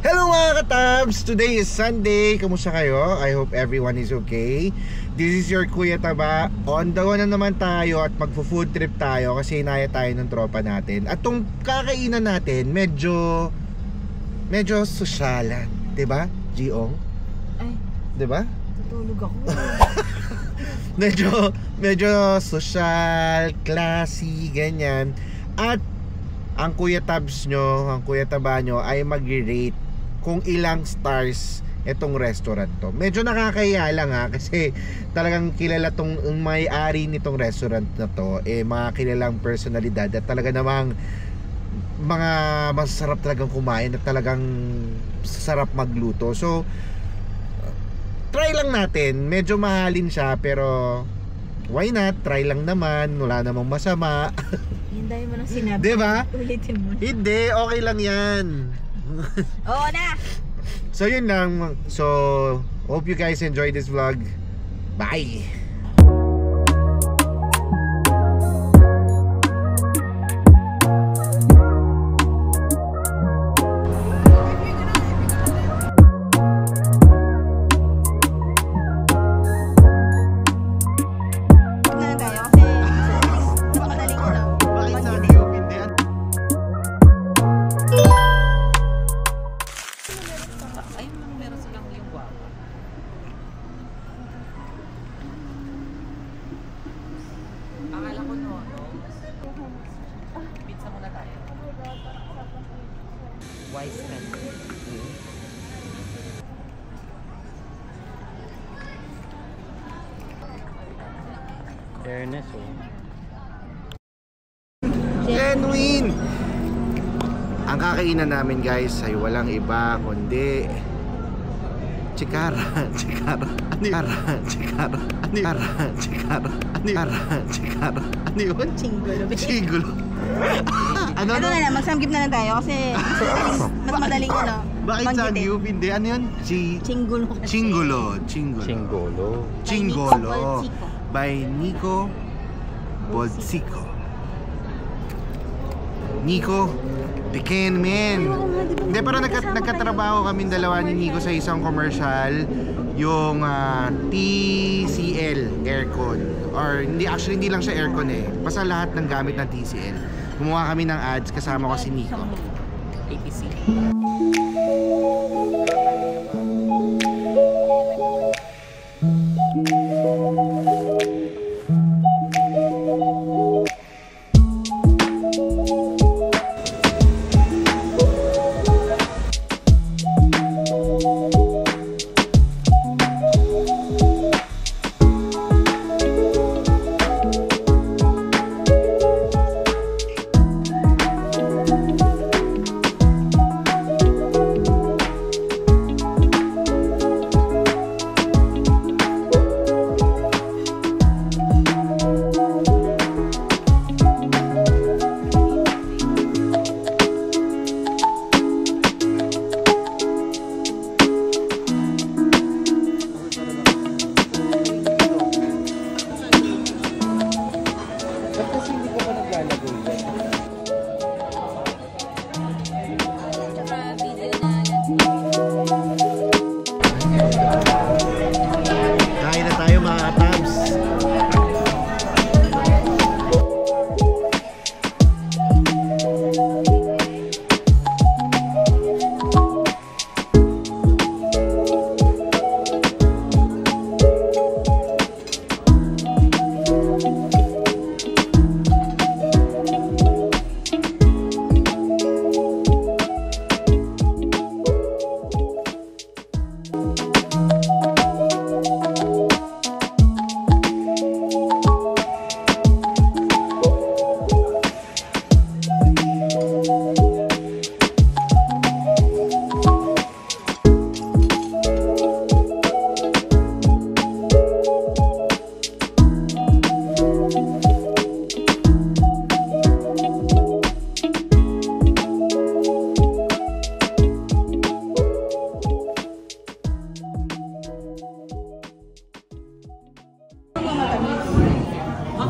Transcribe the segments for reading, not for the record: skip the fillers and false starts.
Hello mga katabs! Today is Sunday. Kamusta kayo? I hope everyone is okay. This is your Kuya Taba. On the go na naman tayo at magpo-food trip tayo kasi inaya tayo ng tropa natin. At tong kakainan natin, medyo sosyalan. Diba, Giong? Ay, diba? tutulog ako. medyo social, classy, ganyan. At ang Kuya Tabs nyo, ang Kuya Taba nyo ay mag-rate kung ilang stars itong restaurant to. Medyo nakakahiya lang ha, kasi talagang kilala tong may-ari nitong restaurant na to, mga kilalang personalidad at talaga namang mga masarap talagang kumain at talagang sarap magluto. So try lang natin. Medyo mahalin siya pero why not? Try lang naman, wala namang masama. Hinday mo nang sinabi. Diba? Ulitin mo. Hindi, okay lang yan. Oo na. So yun lang. So hope you guys enjoy this vlog. Bye. Wise man. Fairness, oh. Genuine! Ang kakainan namin guys ay walang iba kundi Chikara. Ano yun? Chigulo. Ano na lang, magsamgip na lang tayo kasi mas madaling ano. Bakit samgyup? Hindi, ano yun? Chingulo. By Nico Bolsico. Nico, pecan man. Hindi, pero nagkatrabaho kami dalawa ni Nico sa isang commercial, yung TCL aircon. Or hindi, actually hindi lang siya aircon basta lahat ng gamit ng TCL. Gumawa kami ng ads kasama ko si Nico. APC.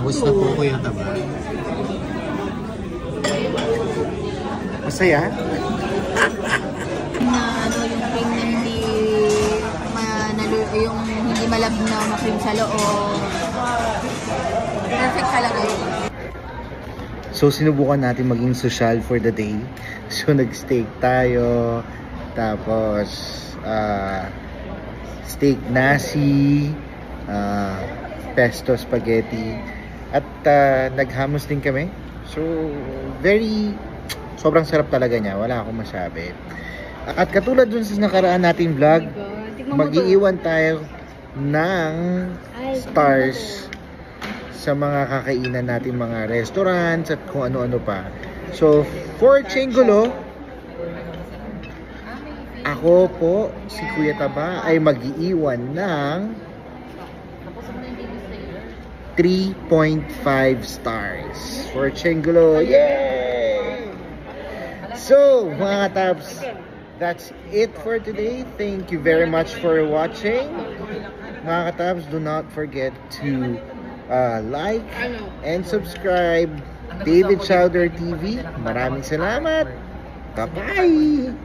Kamusta po Kuya Taba? Masaya? mag-swim sa loob. Perfect talaga yun. So sinubukan natin maging social for the day. So nag-steak tayo. Tapos steak nasi, pesto spaghetti. At naghamos din kami. So sobrang sarap talaga niya. Wala akong masabi. At katulad dun sa nakaraan nating vlog, mag-iiwan tayo ng stars sa mga kakainan natin, mga restaurants at kung ano-ano pa. So, for Chengulo, ako po, si Kuya Taba, ay mag-iiwan ng 3.5 stars for Chengulo. Yay! So, mga tabs, that's it for today. Thank you very much for watching. Mga katabs, do not forget to like and subscribe David Chowder TV. Maraming salamat. Bye-bye!